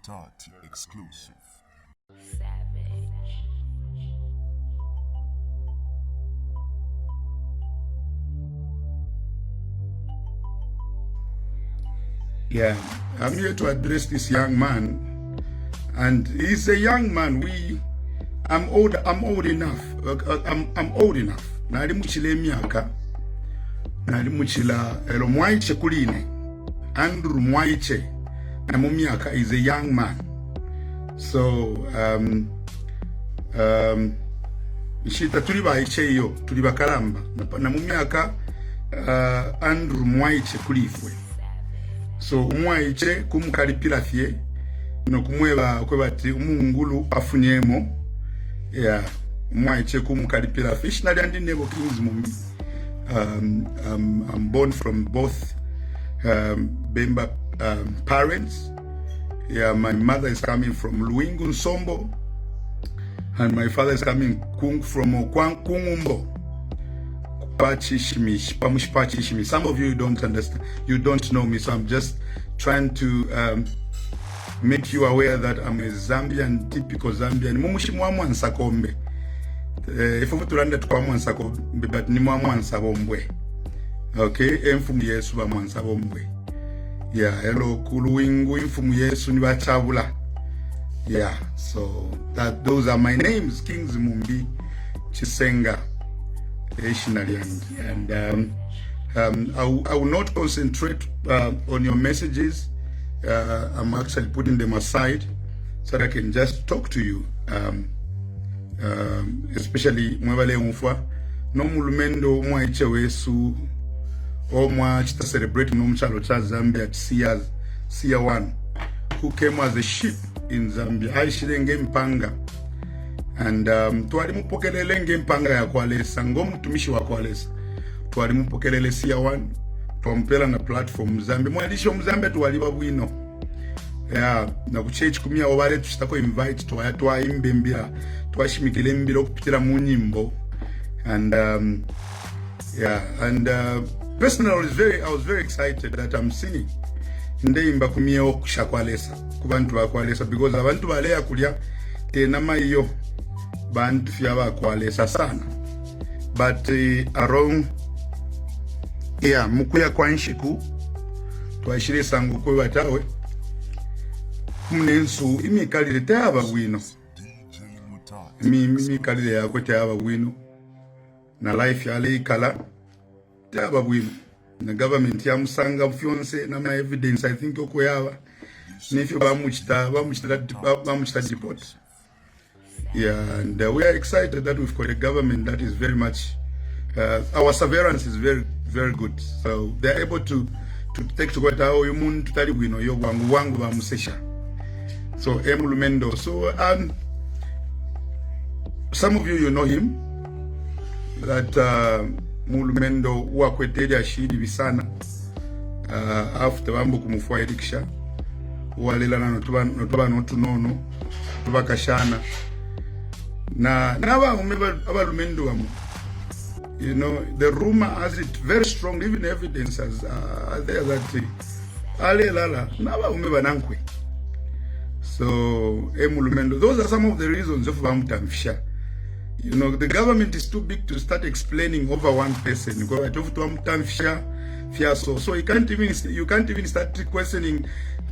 Mutati exclusive. Savage. Yeah, I'm here to address this young man, and he's a young man. I'm old enough. I'm old enough. Nali muchile miaka. Nali muchila elo mwaiche kuline. Andrew mwaiche. Na mumiaka is a young man. So ishita tuliba iche iyo, tuliba karamba. Na mumiaka Andrew mwaiche kulifwe. So umwaiche kumukalipila fye no kumweba kwebati umungulu afunyemo. Yeah, umwaiche kumukalipila fish na ndi nebo kings mumbi. I'm born from both Bemba parents. Yeah, my mother is coming from Luingu Nsombo, and my father is coming from Kungumbo. Some of you don't understand, you don't know me, so I'm just trying to make you aware that I'm a Zambian, typical Zambian. Mumushi mwa nsakombe. Ifo tulanda tukwa nsakombe, but ni mwa nsakombwe. Okay, emfumu Yesu ba nsakombwe. Yeah, hello kuluingu imfumu Yesu ni bachabula. Yeah, so those are my names, Kings Mumbi Chisenga. And I will not concentrate on your messages. I'm actually putting them aside so that I can just talk to you. Especially mwebale umfwa no mulumendo mwaiche wesu o mwachita celebrate no mchalo cha Zambia Sia 1 who came as a sheep in Zambia. Aishirenge mpanga. And tuwali mupokelele nge mpanga ya kwalesa mtumishi wa kwalesa tuwali mupokelele Sia 1 tuwampela na platform Zambia mwalisho Mzambia tuwali wabwino. Yeah, na kuchechi kumia wale tushitako invite tuwa imbe mbira tuwashimikile mbira kupitila munyimbo. And yeah, and personally I was very excited that I'm singing nde imba kumia okusha kwalesa kubantu wa kwalesa because abantu balea kulia tena maiyo bantu fyaba kwalesa sana. But around yeah mukuya kwa nshiku twashire sangu kwe batawe mnensu imikalire taba wino imikalire yako taba wino na life yale ikala taba wino na government ya musanga fyonse na ma evidence I think oko yaba nifyo bamuchita deport. Yeah, and we are excited that we've got a government that is very much, our surveillance is very, very good. So they're able to take to what our human tutali wino yo wangu ba musesha. So Emulumendo. So some of you know him. That Mulumendo wakweteja shidi bisana. After wambu kumufua edikisha. Walila na notuba notunono. Tuba kashana. Na abalumendo wamu. You know, the rumor has it very strong, even evidence as there that ale lala naba umeba nankwe. So Emulumendo, those are some of the reasons of Bamutamfisha. You know, the government is too big to start explaining over one person. So you can't even start questioning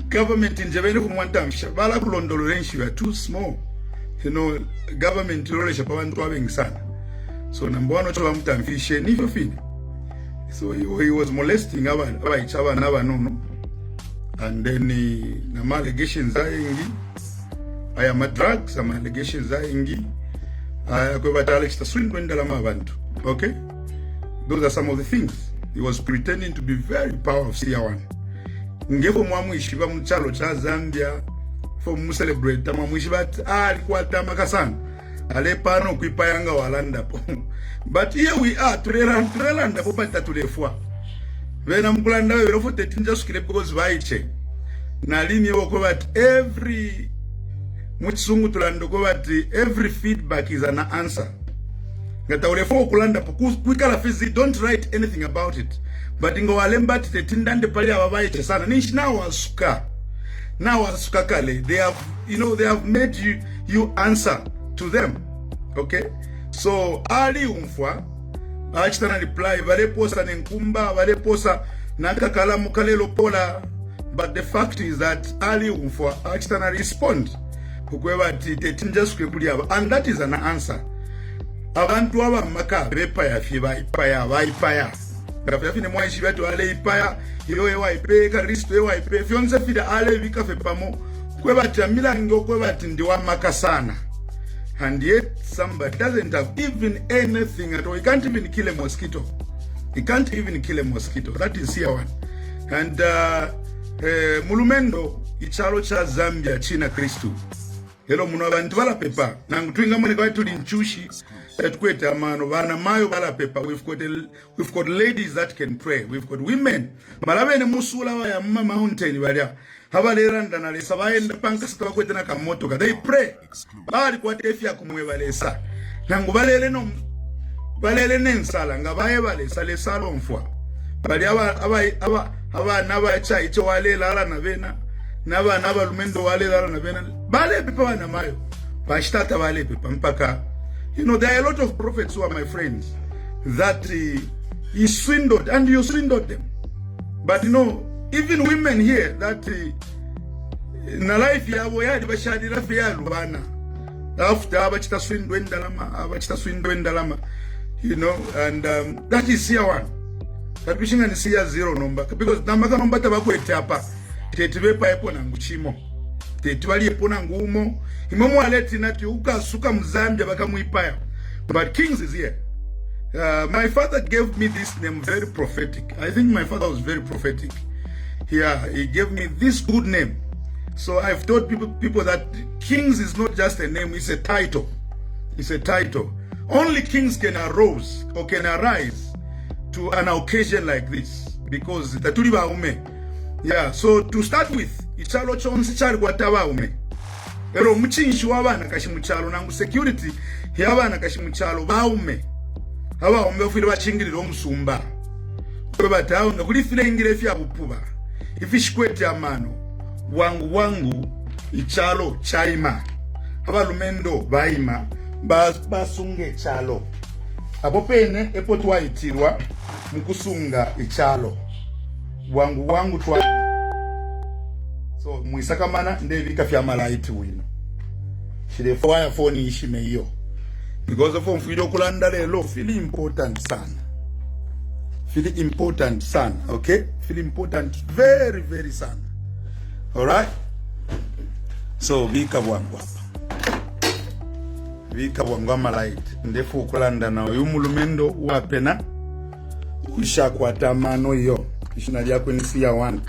government in Japan from one time. Bala kulondolorenshi, we are too small. You know, government role shapawantu wabeng sana. So number one, Bamutamfisha nifyo fini. So he was molesting aba ichaba naba nono. And then nama allegations ingi. I am a drugs, some allegations ingi. Okay? Those are some of the things. He was pretending to be very powerful Sia 1. Ngevo mwamu ishiba mchalo cha Zambia for mu celebrate mwamu ishiba alikuwa tamaka sana. Ale pano kuipayanga walanda po. But here we are turelanda po pata tulefwa. Vena mkulanda we rofo tetinja sukile because vaiche. Na lini wako but every muchisungu tulando ko bati every feedback is an answer. Ngata ulefo kulanda kwikala fizi don't write anything about it. But ingo walemba tetindande pali ababaye sana. Nishina wasuka. now asukakale, they have, you know, they have made you answer to them. Okay, so ali umfwa achitana reply vale posa nenkumba vale posa nakakala mukalelo pola, but the fact is that ali umfwa achitana respond kukweba tetinjasukwe kuli aba, and that is an answer. Abantu aba maka bepa ya fiba ipaya vaipaya ngafa fine mwanshi batu ale ipaya iyo ewa ipe Kristo ewa ipe fyonse fida ale bikafe pamo kweba tamila ngo kweba ndiwa maka sana. And yet somebody doesn't have even anything at all. You can't even kill a mosquito. You can't even kill a mosquito. That is here one. And mulumendo ichalo cha Zambia china Kristu. Hello muno abantu bala pepa. Nangu twinga mune kwa tuli nchushi etukweta amano bana mayo bala pepa. We've got ladies that can pray. We've got women. Malabene musula wa ya mama mountain balia. Habaleranda na lesa baenda panka sitawa kwete na kamoto. They pray. Bali kwa tefi ya kumwe balesa. Nangu balele no balele nensala nga baye balesa le salon mfwa. Bali aba naba chai cho wale lala na vena. Naba lumendo wale lala na vena. Bale pepa wana mayo. Bashtata bale pepa mpaka. You know, there are a lot of prophets who are my friends that he swindled, and you swindled them. But you know, even women here that na life yabo yadi bashadi rafi ya lubana after abachita swindwendalama, you know, and that is here one. That wishing and see a zero number because namaka number tabakwete hapa tetibepa epo na nguchimo tetwali epo na ngumo imomo aleti nati ukasuka mzambia bakamuipaya. But Kings is here. My father gave me this name very prophetic. I think my father was very prophetic. Yeah, he gave me this good name. So I've told people that Kings is not just a name, it's a title. It's a title. Only kings can arise to an occasion like this because tatuli baume. Yeah, so to start with, ichalo chonsi chali kwa tabaume. Ero mchinshi wabana kashimuchalo nangu security yabana kashimuchalo baume. Hawa umefiri bachingirira omusumba. Kweba tawo ngakulifire ingire fya bupuba. Ifishikwete amano wangu ichalo chaima abalumendo baima basunge chalo abopene epo twaitirwa mukusunga ichalo wangu twa so muisakamana ndebika fya malaiti wino shile fire phone ishime hiyo because of mfiro kulanda lelo feel important sana, okay? Feel important very very sana. All right, so vika bwangu malait ndefu kulanda na yumulumendo wapena ushakwata mano yo ishina lyako ni siya one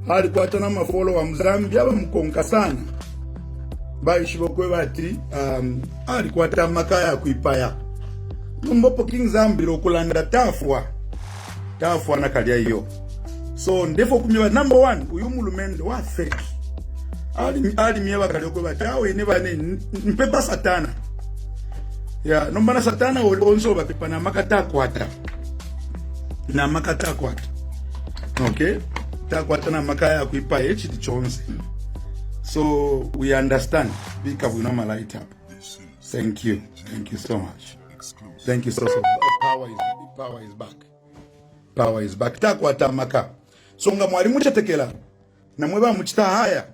hali kwata na mafolo wa Mzambia bamukonka sana bayishibokwe bati hali kwata makaya kuipaya mbopo King Zambia okulanda tafwa na kalya iyo. So ndefo kumiwa number one uyumulumendo wa fake ali miyewa kalyoko batawe ne bane mpepa satana ya nombana satana onso bapepa na makatakwata okay takwata na makaya kuipa echi chonse. So we understand bika we normalize up. Thank you so much. Thank you so power is back takwata maka. So nga mwalimu chatekela na mweba mchita haya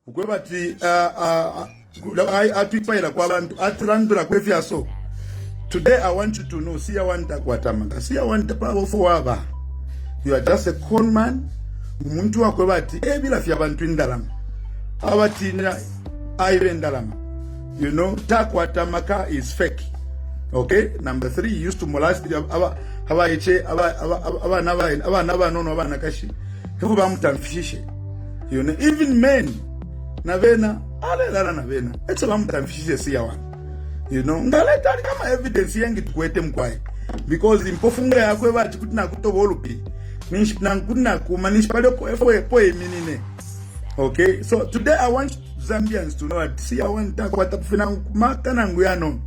ukweba ti atuipaila kwa bantu atrandura kwefya. So today I want you to know siya wanta kwa tamaka siya wanta pabo waba. You are just a con man muntu wakweba ti bila fya bantu indalama abati na aire indalama, you know. Takwa tamaka is fake. Okay, number 3, he used to molest aba nono aba nakashi hebu bamutamfishishe, you know. Even men na vena ale lala na vena eto bamutamfishishe siya wana, you know. Ngaleta kama evidence yangi tukwete mkwai because impofunga yakwe bati kutina kutobolupi nish nankuna kumanish pale po eminine. Okay, so today I want Zambians to know that siya wanta kwa tapufina makana nguyano.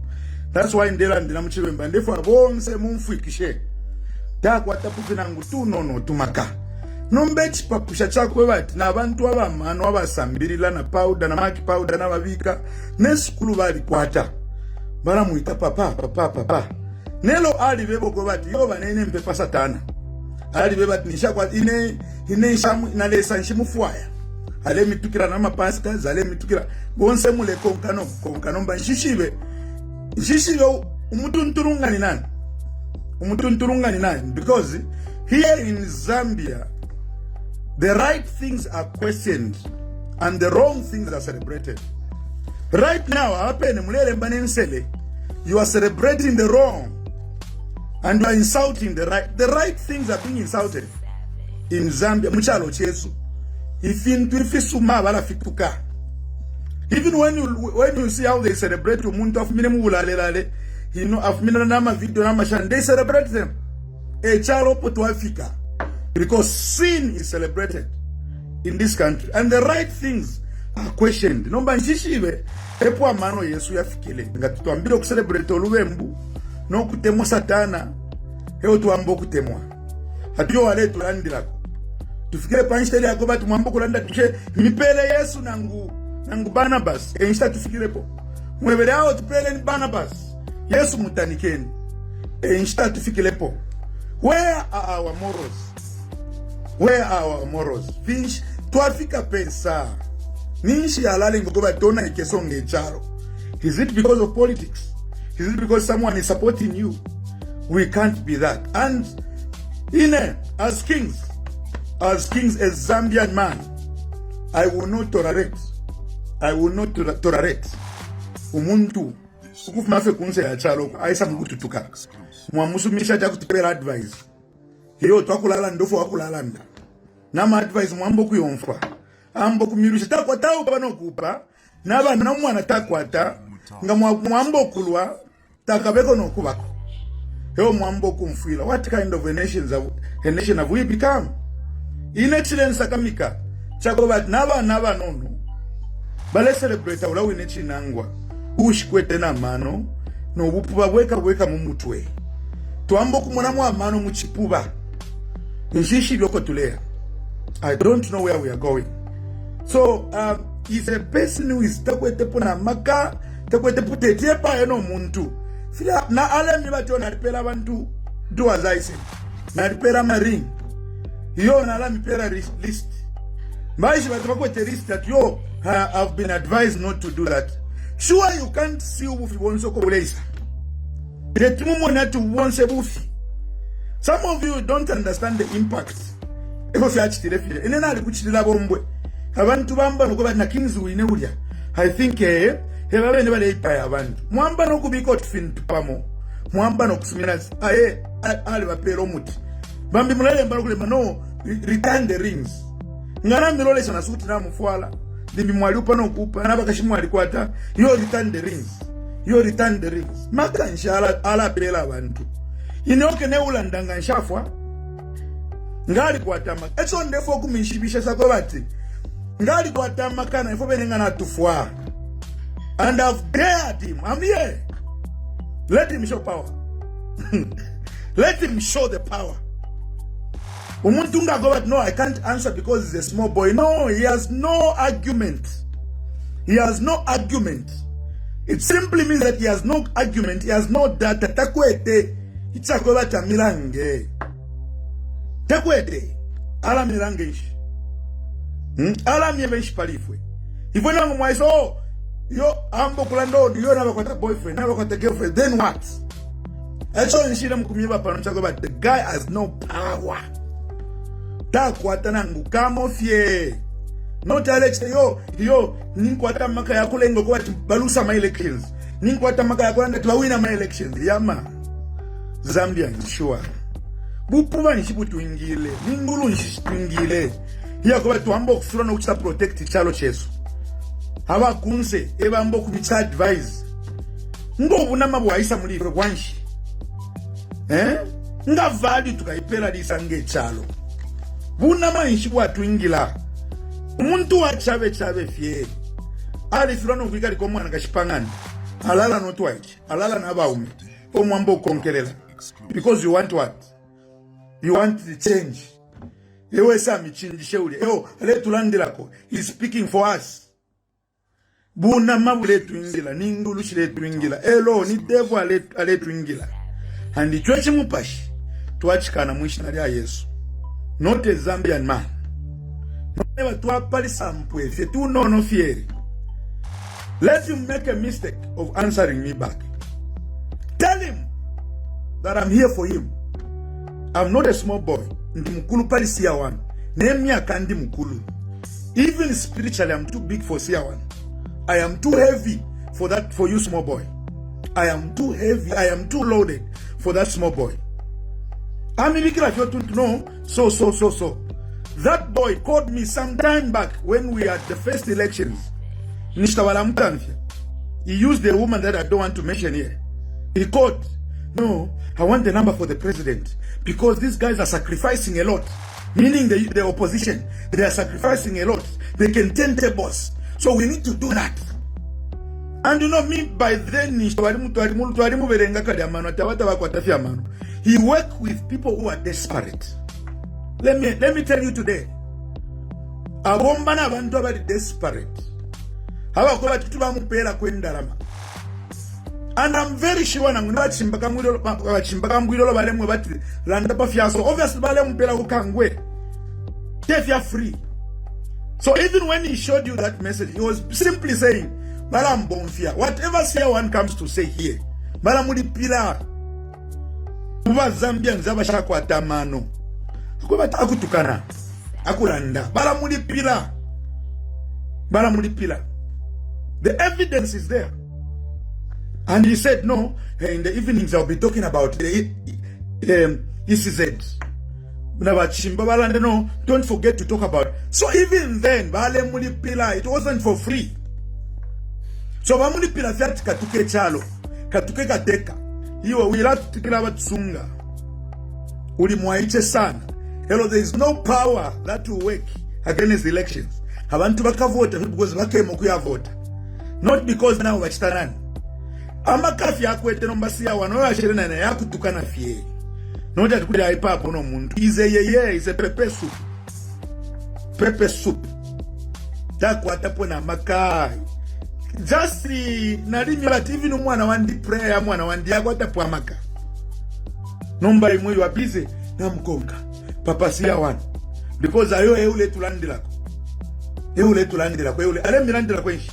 That's why ndela ndina mchibemba ndefu abonse mumfuikishe takwata pufina ngutu nono tumaka nombe chipapusha chakwe bati n'abantu abamano abasambirira na powder na maki powder na babika nesikulu bali kwata baramuita papa nelo ali bebo ko bati yo banene mpepa satana ali bebati nishakwa ine shamu na lesa nshimufuaya ale mitukira na mapasika zale mitukira bonse mule konkano mba shishibe umutu nturunga ni nani because here in Zambia the right things are questioned and the wrong things are celebrated. Right now, you are celebrating the wrong and you are insulting the right. The right things are being insulted in Zambia. Muchalo chesu. Even when you see how they celebrate umuntu of minimum, you know, of minimum video namashan, they celebrate them. A chalo putu Africa. Because sin is celebrated in this country and the right things are questioned. Nomba nshishibe epo amano Yesu yafikile ngati tuambile kucelebrate olubembu no kutemwa satana heo tuambo kutemwa hatiyo wale tulandirako tufikile panshiteli yako batu mwambo kulanda tuke mipele Yesu nangu Barnabas enshita tufikile po mwebele hao tupele ni Barnabas Yesu mutanikeni enshita tufikile po. Where are our morals? Where are our morals? Finch, tuafika pesa. Ninshi alale ngoba tona ikesonge charo. Is it because of politics? Is it because someone is supporting you? We can't be that. And as kings, as Zambian man, I will not tolerate. Umuntu ukufumafe kunse ya charo aisa mkututuka. Mwamusumisha cha kutupela advice. Hiyo twakulala ndofo wakulalanda. Nama advice mwambo kuyonfa. Ambo kumirusha takwata upano kupa. Naba namwana takwata. Nga mwambo kulwa. Takabeko no kubako. Hiyo mwambo kumfila. What kind of a nation have we become? In excellence akamika. Chako bat naba nono. Bale celebrate ula winechi nangwa. Ushkwete na mano. No bupuba weka mumutwe. Tuambo kumwanamu amano muchipuba. I don't know where we are going. So, he's a person who is takwete pona maka, takwete putete pa eno muntu. Fila na ale mibati na ripela bantu do as I say. Na ripela maring. Yo na ala mipela list. Maishi batakwete list that yo have been advised not to do that. Sure you can't see ubufi bonso ko ulesa. Retumumo na tu wonse bufi. Some of you don't understand the impact. Eko fiachitile file. Enena alikuchitila bombwe. Abantu bamba nuko bati na kings uine ulia. I think hebabe nebale ipa ya abantu. Mwamba nokubiko tufintu pamo. Mwamba nokusumina ale bapero muti. Bambi mulele mbalo kule no return the rings. Ngana milole sana suti na mfwala. Limbi mwali upa nokupa. Naba kashimu alikwata. Yo return the rings. Maka inshallah ala pela abantu. Inoke ne ulandanga nshafwa ngali kwatama echo ndefo kumishibisha sako bati ngali kwatama kana ifo benenga na tufwa and I've dared him. I'm here. Let him show power. Let him show the power. Umuntu ngago bati no, I can't answer because he's a small boy. No, he has no argument. It simply means that he has no argument. He has no data. Takwete Ichakola tamilange. Takwete. Ala milange ishi. Ala miyemeshi palifwe. Hivyo na mwaiso. Yo ambo kulando. Yo na wakwata boyfriend. Na wakwata girlfriend. Then what? Echo nishira mkumiba pano chakoba. The guy has no power. Takwata nangu kamo fye. Not election. Yo. Ninkwata maka ya kulengo kwa balusa my elections. Ninkwata maka ya kulanda tuwawina my elections. Yama. Zambia nishua. Bupuba nishibu tuingile. Ningulu nishibu tuingile. Hiya kwa tuambo kufura na uchita protect chalo chesu. Hawa kunse. Eba ambo kubicha advise. Ngo unama buwaisa mulivre kwanshi. Nga value tukaipela disange chalo. Bunama nishibu tuingila. Umuntu wa chave fye. Ali filano vika likomu anakashipangani. Alala not white. Alala na baume. Omwambo konkelela. Because you want what? You want the change. Ewe sami chinjishe uli. Ewo, letulandirako. He's speaking for us. Buna mabu letuingila. Ningulushi letuingila. Elo, ni devu letuingila. Handi chwechi mupashi. Tuachikana mwishinari ya Yesu. Not a Zambian man. Never to apply sampwe. Fe tu no fieri. Let him make a mistake of answering me back. Tell him that I'm here for him. I'm not a small boy. Ndi mukulu pali CR1. Name me akandi mukulu. Even spiritually, I'm too big for CR1. I am too heavy for that, for you small boy. I am too heavy. I am too loaded for that small boy. I'm making like you to know. So. That boy called me some time back when we had the first elections. He used the woman that I don't want to mention here. He called. No, I want the number for the president. Because these guys are sacrificing a lot. Meaning the opposition. They are sacrificing a lot. They can turn tables. So we need to do that. And you know me, by then, he worked with people who are desperate. Let me tell you today. Abombana abantu abali desperate. Hawakola tutuba mupera kwendarama. And I'm very sure nanguna chimbaka mwilo balemwe bati landa pafiaso. Obviously balemu pera ukangwe. If you're free. So even when he showed you that message, he was simply saying, Balam bonfia. Whatever CR1 comes to say here, Balamudi pila. Uba Zambian zabasha kwa tamano. Akubata akutukana. Akulanda. Balamudi pila. The evidence is there. And he said, no, in the evenings I'll be talking about ECZ. No, don't forget to talk about. So even then, it wasn't for free. So Bamuli Pila fiat katuke chalo, katuke kateka. Hiyo wila tukila batsunga. Uli mwaiche sana. Hello, there is no power that will work against elections. Abantu bakavota because bakemo kuyavota. Not because now wachitanani. Amakafi yakwete nombasi ya wanoya shirena na yakutukana fie. Not that kuda ipapo no muntu. Is a pepper soup. Pepper soup. Takwatapo na makai. Just nalimi that even mwana wandi prayer mwana wandi yakwatapo amaka. Nomba imwe wapize na mkonga. Papa CR1. Because ayo eule tulandilako. Eule. Ale milandilako enshi.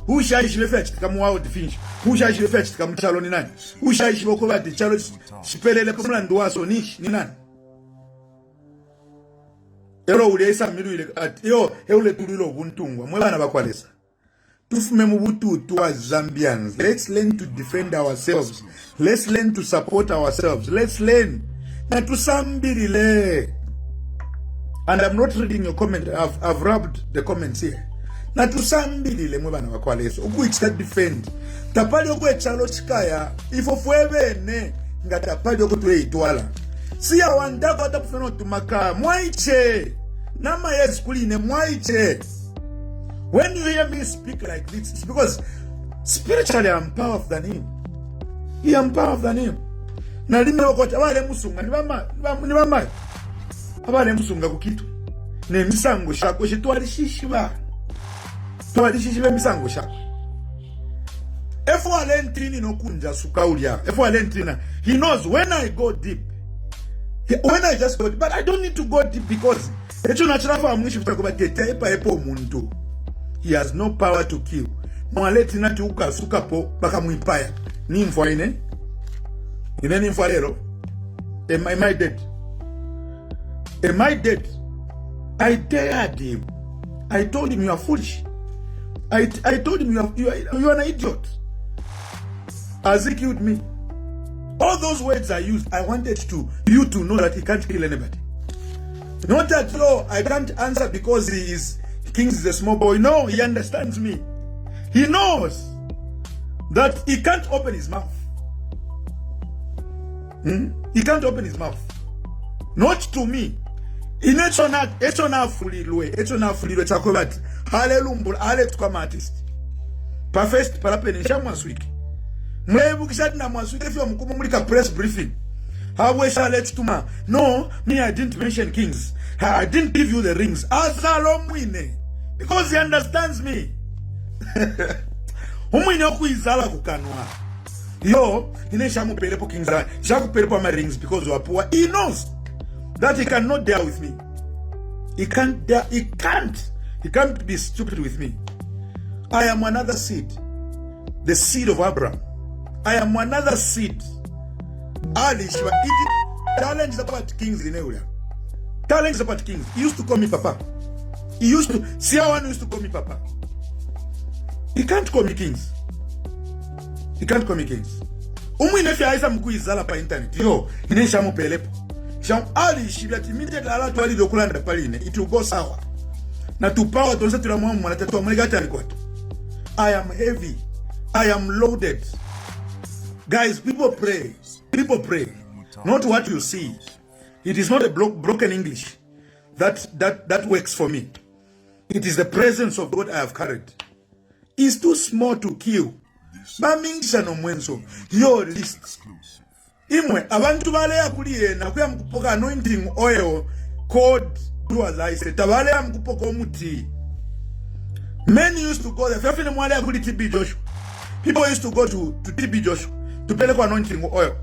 Who shall she fetch to come out to finish? Who shall she fetch to come chaloni nani? Who shall she walk over the challenge? Spele le pomlan doa so nish ni nani? Ero ulesa miru ile at yo eule tulilo buntungwa mwana bakwalesa. Tufume mubutu tuwa Zambians. Let's learn to defend ourselves. Let's learn to support ourselves. Let's learn na tusambirile. And I'm not reading your comment. I've rubbed the comments here. Na tusambilile mwebana wakwaleso ukuichita defend tapali okwe chalo chikaya ifo fuebene nga tapali okwe itwala siya wandako atapufeno tumaka mwaiche nama yes kuline mwaiche. When you hear me speak like this, it's because spiritually I'm powerful than him. He am powerful than him. Na limi wakocha wale musunga ni mama abale musunga kukitu ne misango shako shitwali shishiba. Misango shako. Efo alentini no kunja sukaulia. Efo alentina. He knows when I go deep. When I just go deep. But I don't need to go deep because he has no power to kill. Mwaletina tuuka sukapo baka muipaya. Ni mfwa ine. Ine ni mfwa lero. Am I dead? Am I dead? I dared him. I told him you are foolish. I told him you are an idiot. As he killed me. All those words I used, I wanted you to know that he can't kill anybody. Not that I can't answer because Kings is a small boy. No, he understands me. He knows that he can't open his mouth. He can't open his mouth. Not to me. Echona fulilwe chakobati. Hallelujah, hallelujah, artist. Perfect parapene shamwa swiki. Mwebu kishati na mwaswiki fyo mkumu mulika press briefing. How we shall let tuma? No, me, I didn't mention kings. I didn't give you the rings. Azalomwine. Because he understands me. Umwine okuizala kukanwa. Yo, ine shamu pelepo kings. Shamu pelepo my rings because you are poor. He knows that he cannot dare with me. He can't dare. He can't be stupid with me. I am another seed. The seed of Abraham. I am another seed. Talent is about kings in area. Talent is about kings. He used to call me Papa. Siawan used to call me Papa. He can't call me kings. He can't call me kings. Umwinefi aisa mkuizala pa internet. Yo, inesha mo pelepo. Sham ali shibiati immediately ala tuwali dokulanda paline. It will go sour. Na tupawa tonsa tulamuamu mwanatatua mweligati alikuatu. I am heavy. I am loaded. Guys, people pray. People pray. Not what you see. It is not a broken English that works for me. It is the presence of God I have carried. It's too small to kill. Bamingisha no mwenso. Your list. Imwe, abantu balea kuliye na kuya mkupoka anointing oil called do as I said. Tabalea mkupoka omuti. Men used to go there. Fefine mwalea kuli TB Joshua. People used to go to TB Joshua to pele kwa anointing oil.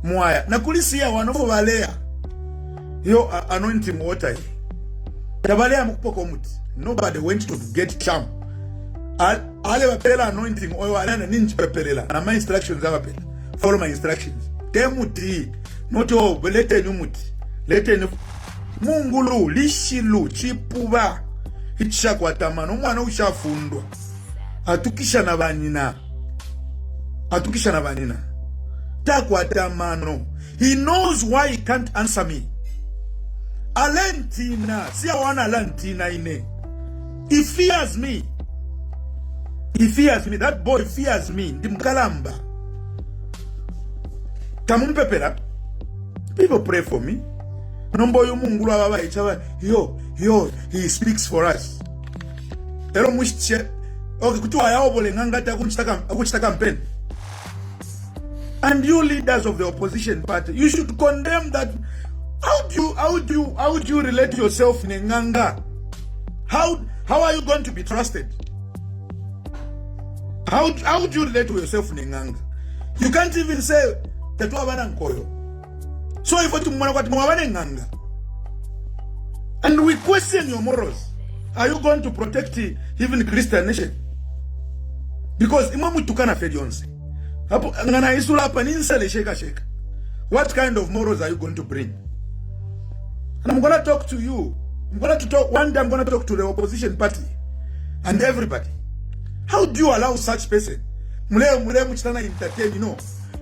Mwaya. Na kulisiya wanofo balea. Yo anointing water. Tabalea mkupoka omuti. Nobody went to get charm. Ale wapela anointing oil alana ninji pepelela. Na my instructions wapela. Follow my instructions. Temuti. Noto lete numuti. Lete nu mungulu lishilu chipuba. Hitisha kwa tamano mwana ushafundwa. Atukisha na banina. Atukisha na banina. Takwa tamano. He knows why he can't answer me. Alentina. Siya wana alentina ine. He fears me. He fears me. That boy fears me. Ndimkalamba. Tamumpepera. People pray for me. Nomboyo mungulu baba ichawa. Yo, he speaks for us. Ero mushche. Okay, kutuwa yao bole ngangata akuchita campaign. And you leaders of the opposition party, you should condemn that. How do you relate yourself in a nganga? How are you going to be trusted? How do you relate to yourself in a nganga? You can't even say that you are nkoyo. So if you are nganga, and we question your morals, are you going to protect even Christian nation? Because imamu tukana fedionse. Hapo ngana isula hapa ninsele sheka. What kind of morals are you going to bring? And I'm going to talk to you. One day I'm going to talk to the opposition party and everybody. How do you allow such person? Mule mchitana entertain, you know.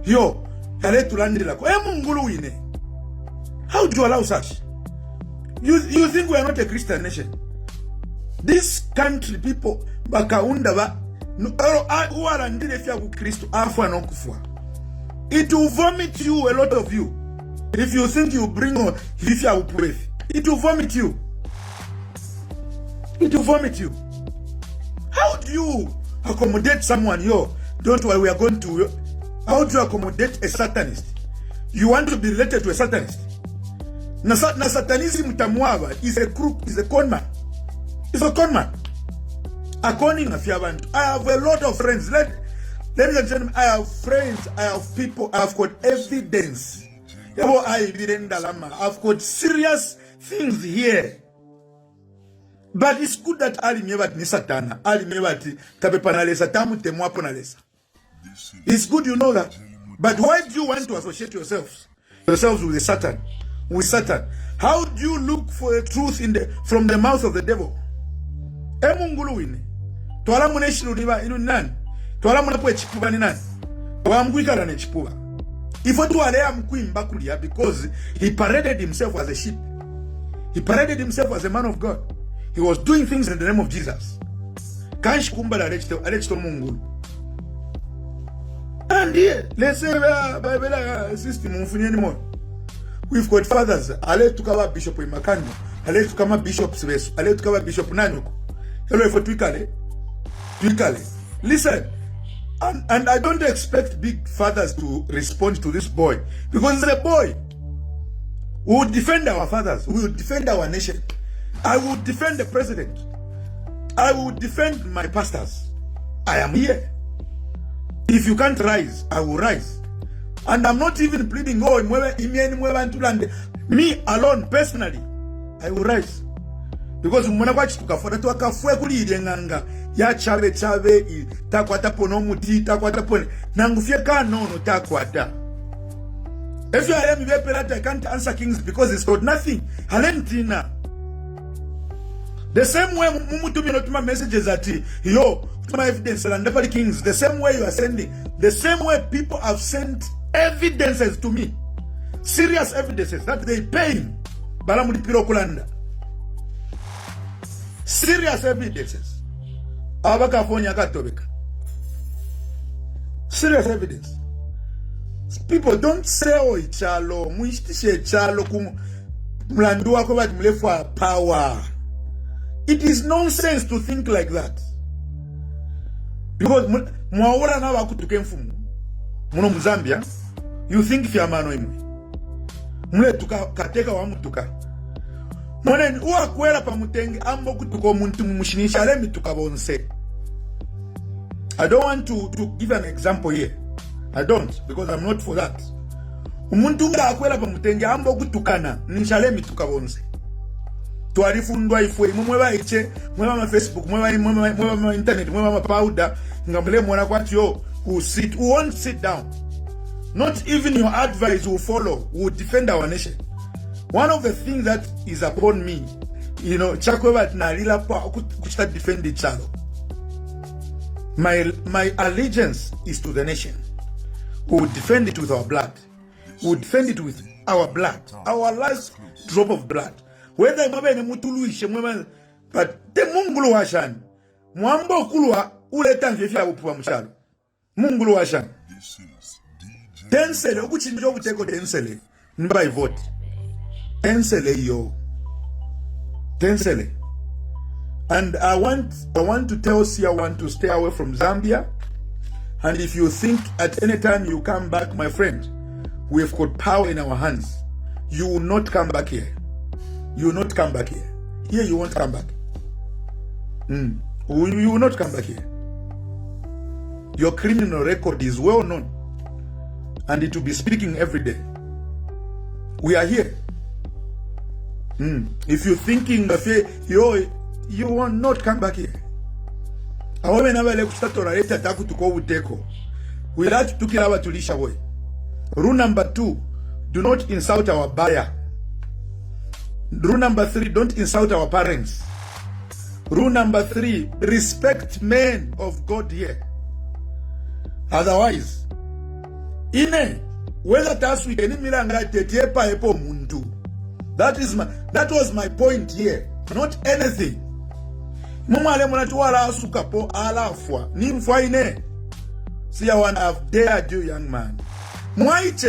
Yo, kale tulandi lako. Mungulu ine. How do you allow such? You think we are not a Christian nation? This country people bakaunda ba who are andile fya ku Kristo afa no kufwa. It will vomit you, a lot of you. If you think you bring on if you are upurefi, it will vomit you. It will vomit you. How do you accommodate someone? Yo, don't worry, we are going to. How do you accommodate a Satanist? You want to be related to a Satanist? Na Satanism tamuava is a crook, is a con man. It's a con man. A conning of Yavantu. I have a lot of friends. Ladies and gentlemen, I have friends, I have people, I have got evidence. I've got serious things here. But it's good that Ali mebat ni satana. Ali mebat tabepanalesa tamu temuaponalesa. It's good you know that. But why do you want to associate yourselves with the Satan? With Satan. How do you look for the truth from the mouth of the devil? Emungulu wine. Twala muneshiru niba inu nani? Twala munapo chipuba ni nani? Wamguika na chipuba. Ifo tu alea mkuimba kulia because he paraded himself as a sheep. He paraded himself as a man of God. He was doing things in the name of Jesus. Kanshi kumba la rechito mungulu. And here, let's say Bible system mfunye anymore. We've got fathers. Ale tukaba bishop Imakani. Ale tukama bishop Sivesu. Ale tukaba bishop Nanyuko. Hello, if Twikale. Listen, And I don't expect big fathers to respond to this boy, because he's a boy. We will defend our fathers. We will defend our nation. I will defend the president. I will defend my pastors. I am here. If you can't rise, I will rise. And I'm not even pleading, me alone, personally, I will rise. Because ya chave takwata pono muti takwata pone nangufye kanono takwata. If you are I can't answer kings because it's got nothing. Halentina. The same way mumutu minotuma messages at yo my evidence and never kings, the same way you are sending, the same way people have sent evidences to me, serious evidences that they paying balamulipiro kulanda, serious evidences. Serious evidence. People don't say oh ichalo muishtishe chalo mlandu wako bati mlefu power. It is nonsense to think like that. Because mwawora na wakutuke mfumu muno Mzambia, you think fya mano imwe mule tuka kateka wa mutuka mwene uwa kwela pa mutenge ambo kutuko muntu mumushinisha lemi tukabonse. I don't want to give an example here. I don't, because I'm not for that. Umuntu nga akwela pa mutenge ambo kutukana nishalemi tukabonse. Tuarifundwa ifwe mwewa iche mwewa ma Facebook mwewa ma internet mwewa ma powder ngamble mwana kwati yo who won't sit down. Not even your advice will follow, will defend our nation. One of the things that is upon me, you know, chakwewa tunalila pa kuchita defend each other. My allegiance is to the nation. We will defend it with our blood. We will defend it with our blood, our last drop of blood. Whether mwabe ni mutuluishe mwema, but te mungulu washan. Mwambo kulwa ule tanfi ya upuwa mshalo. Mungulu washan. Tensele, ukuchinjo uteko tensele. Nba vote. Tensele yo. Tensele. And I want to tell Sia1 to stay away from Zambia. And if you think at any time you come back, my friend, we've got power in our hands. You will not come back here. You will not come back here. Here you won't come back. You will not come back here. Your criminal record is well known. And it will be speaking every day. We are here. If you're thinking of it, you will not come back here. We like to kill our tulisha boy. Rule number 2, do not insult our buyer. Rule number 3, don't insult our parents. Rule number 3, respect men of God here. Otherwise, whether that's we that was my point here, not anything. Sia1, I've dared you, young man. He's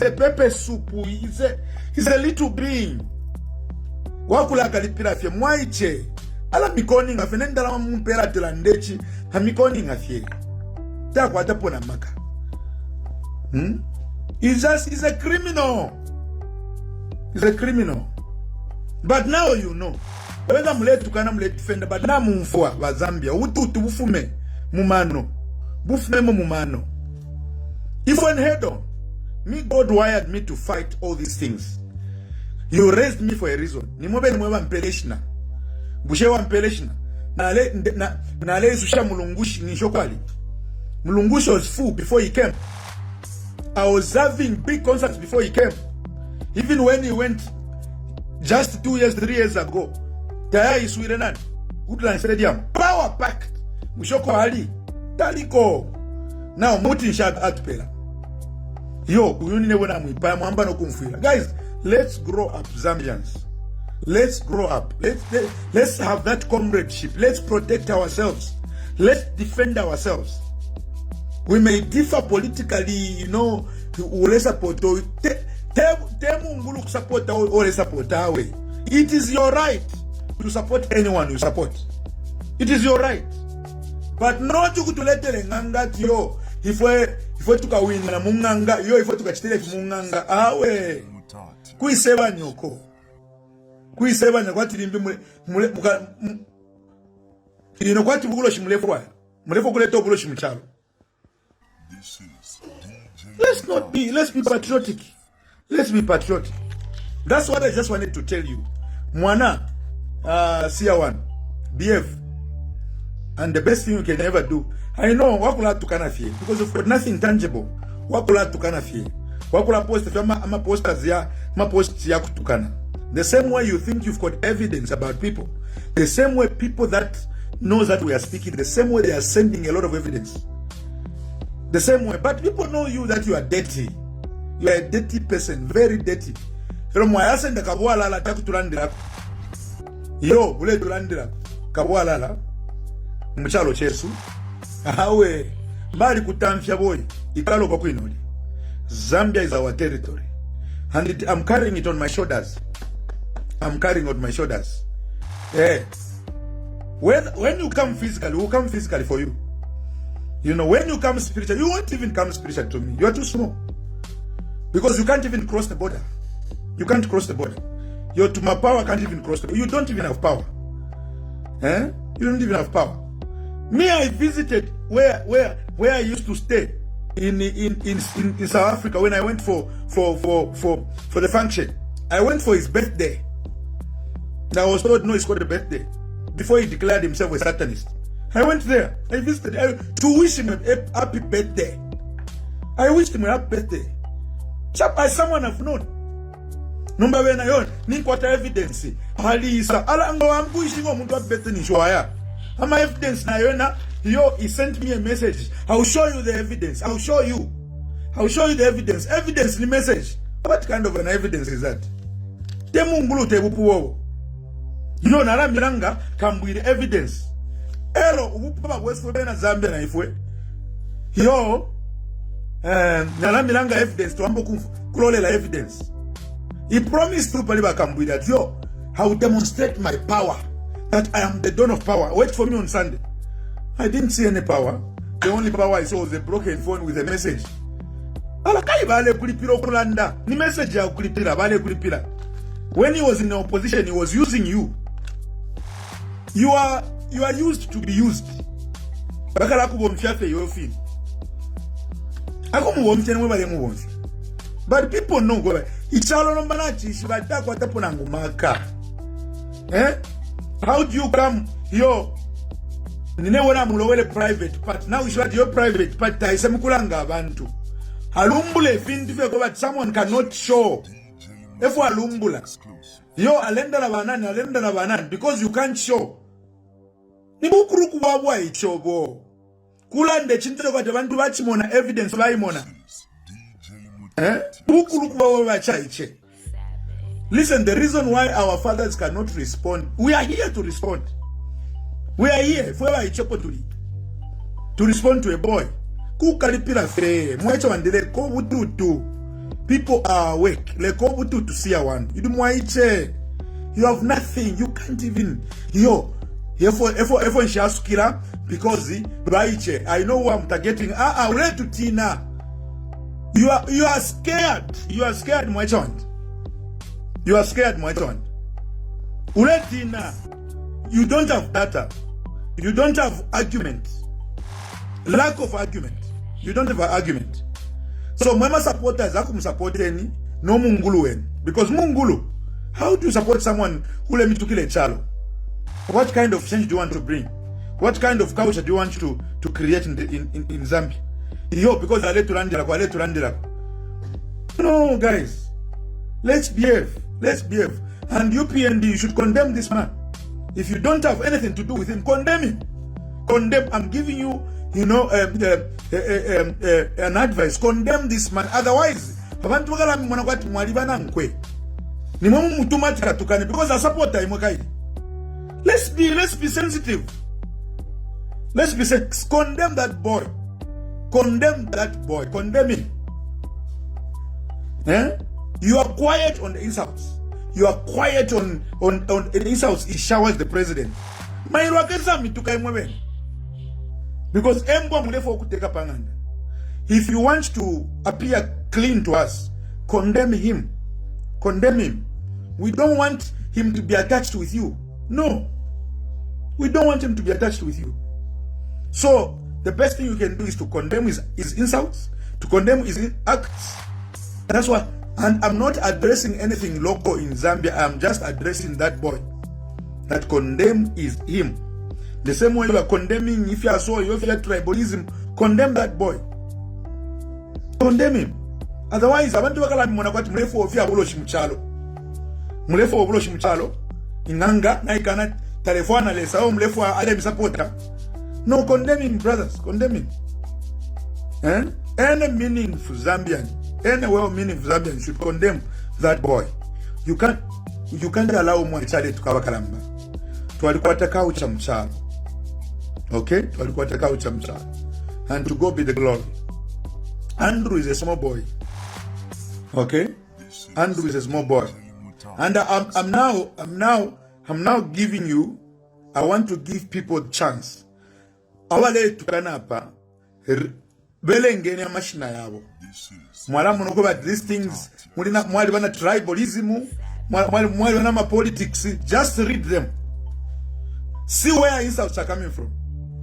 a pepper soup. He's a little being. Wakula kalipira fye mwaiche. Ala mikoni nga fenenda la mpera tilandechi. Ha mikoni nga fye. Takwa tapo na maka. He's a criminal. He's a criminal. But now you know. Whether mletu kana mletu defender, but na mumfua wa Zambia. Utu bufume mumano. Bufume mumano. If one head on, me God wired me to fight all these things. You raised me for a reason. Ni mwewa mpeleshna. Bushewa mpeleshna. Na ale susha mulungushi ni shokwali. Mulungushi was full before he came. I was having big concerts before he came. Even when he went just 2 years, 3 years ago. Taya iswirenan. Woodland Stadium. Power packed. Mushoko Ali. Taliko. Now muti shad atpela. Yo, uyuni wena mwipa mwamba no kumfuila. Guys, let's grow up, Zambians. Let's grow up. Let's have that comradeship. Let's protect ourselves. Let's defend ourselves. We may differ politically, you know, ule support it is your right to support anyone you support. It is your right. but not kutuletele nganga tiyo ifwe tukawina na munganga yo ifwe tukachitele munganga awe kuiseba nyoko kuiseba kwati limbi mule ilino kwati bukuloshi mulefu kuleto bukuloshi mchalo. Let's be patriotic. Let's be patriotic. That's what I just wanted to tell you. Mwana, CR1, BF, and the best thing you can ever do. I know, wakula tukana fie, because you've got nothing tangible. Wakula tukana fie. Wakula post, ama posters ya, ma post ya kutukana. The same way you think you've got evidence about people, the same way people that knows that we are speaking, the same way they are sending a lot of evidence. The same way, but people know you that you are dirty. You are a dirty person, very dirty. Mwayasenda kabwa lala taku tulandira. Yo, ule tulandira. Kabwa lala. Mchalo chesu. Awe. Mbali kutamfya boy. Ikalo kwa kuinoli. Zambia is our territory. And I'm carrying it on my shoulders. I'm carrying it on my shoulders. Yeah. When you come physically, we will come physically for you. You know, when you come spiritual, you won't even come spiritual to me. You are too small. Because you can't even cross the border. You can't cross the border. Your Tuma power can't even cross the border. You don't even have power. Eh? You don't even have power. Me, I visited where I used to stay in South Africa when I went for the function. I went for his birthday. I was told no, it's called a birthday. Before he declared himself a Satanist. I went there. I visited to wish him a happy birthday. I wished him a happy birthday. Chap by someone I've known. Number when I own, Ninkwata evidence. Halisa, Alango, I'm wishing on Mundu birthday in Shoaya. And my evidence, Nayona, he sent me a message. I'll show you the evidence. I'll show you the evidence. Evidence, the message. What kind of an evidence is that? Temungulu tebupuo. You know, Nara Miranga come with evidence. Elo, Papa West Florida, Zambia, na ifwe. Yo, Nara Miranga evidence to Ambo Kulolela evidence. He promised to Paliba come with that. Yo, I will demonstrate my power. That I am the dawn of power. Wait for me on Sunday. I didn't see any power. The only power I saw was a broken phone with a message. Alakai bale kulipira kulanda. Ni message ya kulipira bale kulipira. When he was in the opposition, he was using you. You are used to be used. Bakala kubomfyafe yo feel. Ako mubomfye nwe bale mubomfye. But people know go. Ichalo no manachi shibata kwa tapo na ngumaka. How do you come yo? Nine wona mulowele private part. Now you should your private part ta isemukulanga abantu. Alumbule fintu fe ko but someone cannot show. If alumbula. Yo alenda na banani because you can't show. Nibukuru kubabwa ichobo. Kulande chintero kwa abantu bachimona evidence bayimona. Bukuru kubabwa bachaiche. Listen, the reason why our fathers cannot respond, we are here to respond. We are here to respond to a boy. Kukalipira fe, mwecho wandele kobututu. People are awake. Le kobututu to see one. You do mwaiche. You have nothing. You can't even. Yo, efo nshasukira because baiche. I know who I'm targeting. Ule to Tina. You are scared. You are scared, mwecho wand. You are scared, my son. Uletina, you don't have data. You don't have argument. Lack of argument. You don't have an argument. So, mama supporters, akum support any, no mungulu en. Because mungulu, how do you support someone who let me to kill a child? What kind of change do you want to bring? What kind of culture do you want to create in Zambia? Yo, because I let to Randira. No, guys. Let's behave. And UPND, you should condemn this man. If you don't have anything to do with him, condemn him. Condemn. I'm giving you, an advice. Condemn this man. Otherwise, because I support him. Let's be sensitive. Let's be sensitive. Condemn that boy. Condemn him. You are quiet on the insults. You are quiet on the insults. He showers the president. Because embwa mulefo okuteka panganda. If you want to appear clean to us, condemn him. Condemn him. We don't want him to be attached with you. No. We don't want him to be attached with you. So, the best thing you can do is to condemn his insults, to condemn his acts. That's why, and I'm not addressing anything local in Zambia. I'm just addressing that boy. That condemn is him. The same way you are condemning, if you are tribalism, condemn that boy. Condemn him. Otherwise, abantu bakala mwana kwati mrefu ofia buloshi mchalo. Mrefu wa buloshi mchalo. Inanga, na ikana telefona lesa, o mrefu wa ale misapota. No, condemn him, brothers. Condemn him. Any meaningful Zambian, any well-meaningful Zambian should condemn that boy. You can't allow mwachale tukawa kalamba. Tuwalikuwa takau cha mchalo. Okay? Tuwalikuwa takau cha mchalo. And to go be the glory. Andrew is a small boy. Okay? Andrew is a small boy. And I'm now giving you, I want to give people a chance. Awale tukana hapa, bele ngeni ya mashina yabo. Mwala mnoko about these things, mwali wana tribalism, mwali wana ma politics, just read them. See where insults are coming from.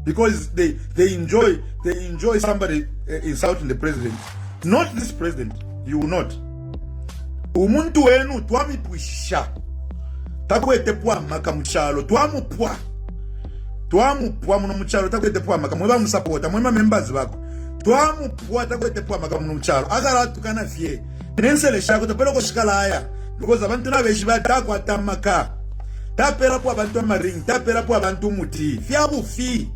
Because they enjoy somebody insulting the president. Not this president. You will not. Umuntu wenu tuami puisha. Takwete pwa makamuchalo. Tuamu pwa munomuchalo. Takwete pwa makamuchalo. Musapota. Mwema members wako. Tuamu pwa takwete pwa makamuchalo. Agara tukana fie. Nensele shako. Tapelo koshikala haya. Because abantu na veshiba takwa tamaka. Tapela pwa bantu maring. Tapela pwa bantu muti. Fiabu fi.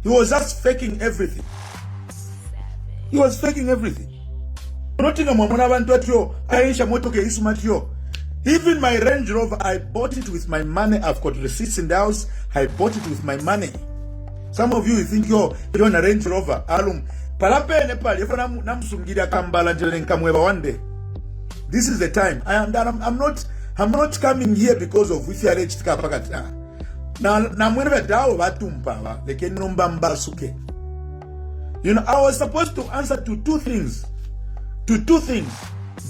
He was just faking everything. He was faking everything. Even my Range Rover, I bought it with my money. I've got receipts in the house. I bought it with my money. Some of you think you're on a Range Rover. One day. This is the time. I'm not coming here because of if you are rich. You know, I was supposed to answer to two things.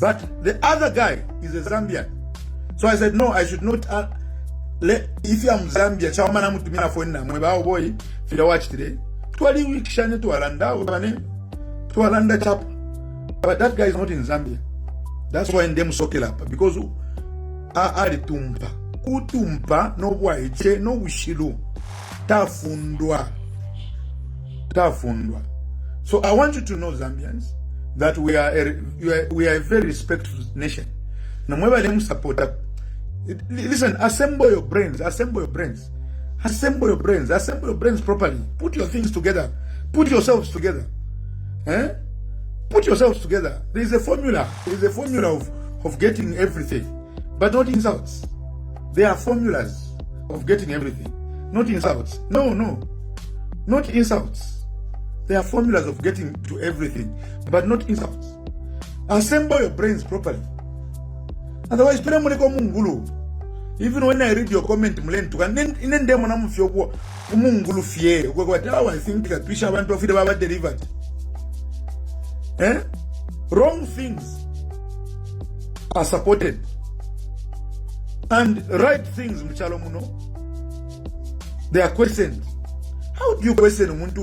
But the other guy is a Zambian. So I said, no, I should not. If you are Zambia, Chaumana Mutumina Fona, Mweba boy, if you watch today, 20 weeks shane to Alanda chap. But that guy is not in Zambia. That's why in them sokelapa. Because Tumpa. Utumpa, no waiche, no wishilu. Tafundwa. So I want you to know, Zambians, that we are a very respectful nation. Listen, assemble your brains properly. Put your things together. Put yourselves together. Put yourselves together. There is a formula. Of getting everything, but not insults. There are formulas of getting everything, not insults. No, not insults. There are formulas of getting to everything, but not insults. Assemble your brains properly. Otherwise, even when I read your comment, I think that we shall want to feed about delivered. Wrong things are supported, and right things, they are questioned. How do you question umuntu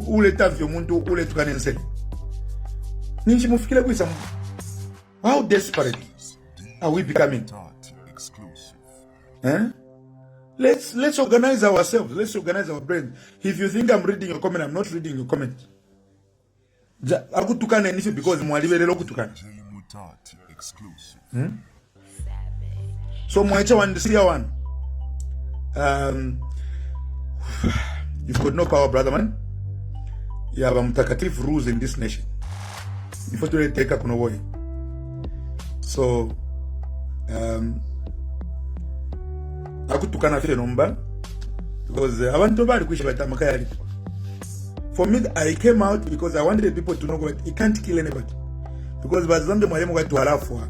ule tavyo umuntu ule tukanensele? Ninji mufikile kwisa. How desperate are we becoming? Let's organize ourselves. Let's organize our brain. If you think I'm reading your comment, I'm not reading your comment. Akutukana nifi because mwaliberelo kutukana. So mwacha wandisia one. You've got no power, brother man. You have mtakatifu rules in this nation. Before to take up no way. So akutukana file nomba because abantu bali kwisha batamakaya. For me, I came out because I wanted people to know that he can't kill anybody. Because bazambe mwalimu watu alafwa.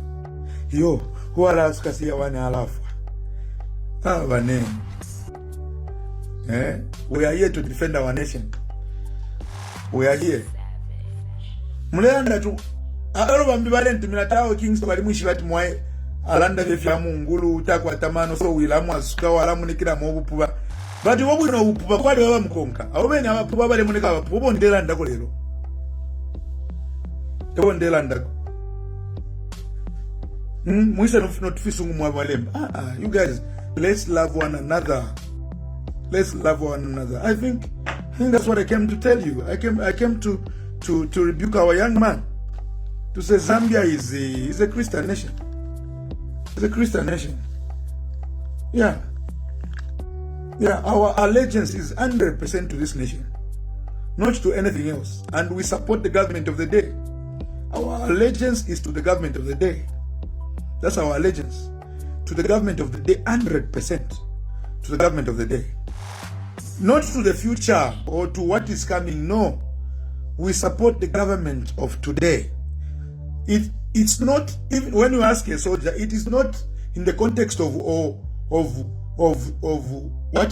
Yo, who alafwa kasi ya wani alafwa. Bane. We are here to defend our nation. We are here. Mulenda tu alo bambi balenti minatawo kings bali mwishi bati mwae alanda vya mungulu utakwa tamano so wilamu asuka walamu nikira mobupuba bati wobu no bupuba kwali baba mkonka abobeni abapuba bale munika abapuba ndela ndako lero ebo ndela ndako mwisa not fisungu mwa balemba you guys, let's love one another. Let's love one another. I think that's what I came to tell you. I came to rebuke our young man, to say Zambia is a Christian nation. It's a Christian nation. Yeah. Our allegiance is 100% to this nation, not to anything else. And we support the government of the day. Our allegiance is to the government of the day. That's our allegiance, to the government of the day, 100% to the government of the day. Not to the future or to what is coming. No, we support the government of today. It's not, even when you ask a soldier, it is not in the context of what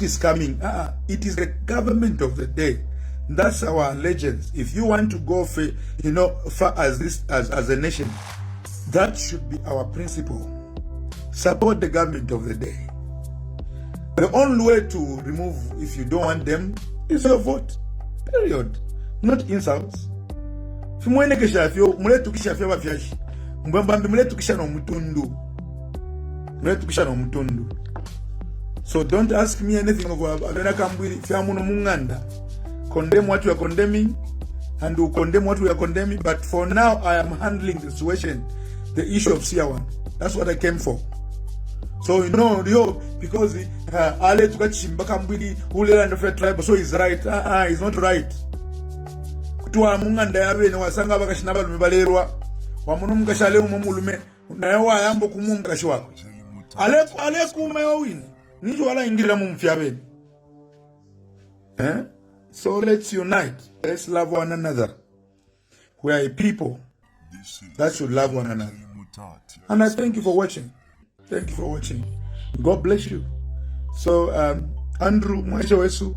is coming. It is the government of the day. That's our allegiance. If you want to go far as a nation, that should be our principle. Support the government of the day. The only way to remove, if you don't want them, is your vote. Period. Not insults. So don't ask me anything of condemn what you are condemning, and will condemn what we are condemning. But for now, I am handling the situation, the issue of Siawan. That's what I came for. So because Ale tukachimba kambili ule and of a tribe, so he's right. He's not right. Kutua munganda yawe na wasanga bakashinaba lumebalerwa. Wamuno mkashale umumulume na yawa yambo kumumkashi wako. Ale kume wawini. Nijo wala ingila mumfiabeni. So let's unite. Let's love one another. We are a people that should love one another. And I thank you for watching. Thank you for watching. God bless you. So, Andrew Mwajewesu,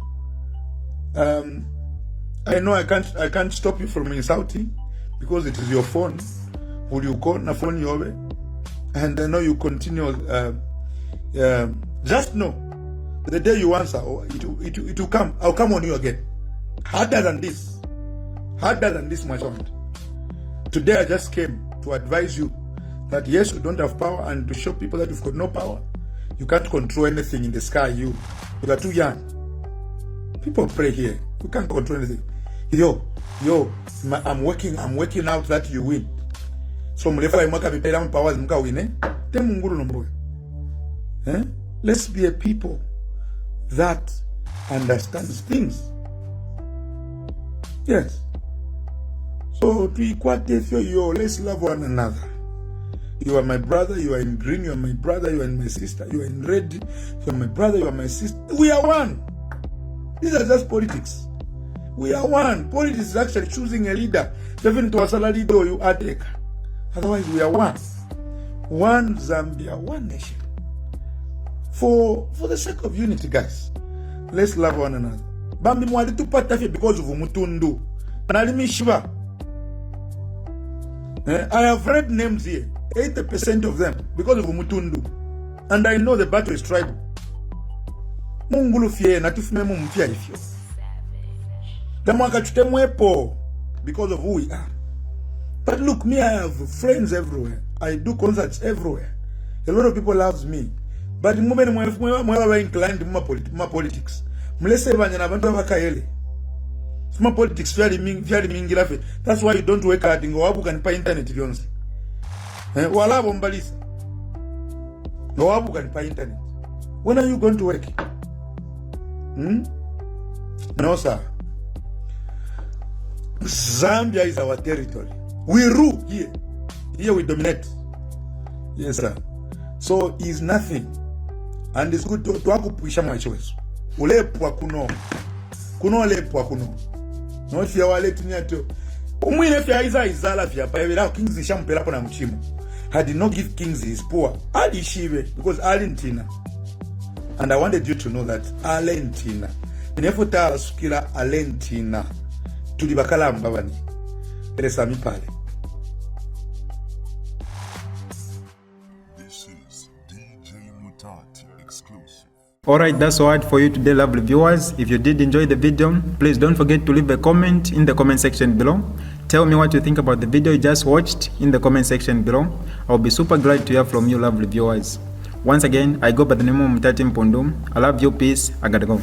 I know I can't stop you from insulting because it is your phone. Will you call na phone yobe? And I know you continue. Just know the day you answer, it will come. I'll come on you again. Harder than this, my friend. Today I just came to advise you that yes, you don't have power, and to show people that you've got no power. You can't control anything in the sky. You are too young. People pray here. You can't control anything. I'm working out that you win. So powers win. Let's be a people that understands things. Yes. So let's love one another. You are my brother, you are in green, you are my brother, you are my sister, you are in red, you are my brother, you are my sister. We are one. These are just politics. We are one. Politics is actually choosing a leader. Even to a salary do you are take. Otherwise we are one. One Zambia, one nation. For the sake of unity, guys. Let's love one another. Bambi mwadi tupata because of Mutundu. Analimishiba. I have read names here. 80% of them because of Mutundu. And I know the battle is tribal. Mungulu fie na tufume mumfia ifyo. Damwaka chutemwepo because of who we are. But look, me, I have friends everywhere. I do concerts everywhere. A lot of people love me. But mumene mwewa inclined to politics. Mlese banyana bantu abakayele. Suma politics very mingi. That's why you don't work hard ngo wabu kanipa internet byonse. Wala bombalisa. Ngo wabu kanipa internet. When are you going to work? No, sir. Zambia is our territory. We rule here. Here we dominate. Yes, sir. So it's nothing. And it's good to akupuisha mwachewesu. Ulepwa kuno. Kuno lepwa kuno. No fia wale tunyato. Umwine fia izala fia pa evela kings ishampela na mchimo. Had did not give kings his poor. Ali shive because Ali ntina. And I wanted you to know that Alentina, Nefuta Sukila Alentina, to the Bakalam Babani, Resami Pale. This is DJ Mutati exclusive. Alright, that's all for you today, lovely viewers. If you did enjoy the video, please don't forget to leave a comment in the comment section below. Tell me what you think about the video you just watched in the comment section below. I'll be super glad to hear from you, lovely viewers. Once again, I go by the name of Mutati Mpundu. I love you, peace, I gotta go.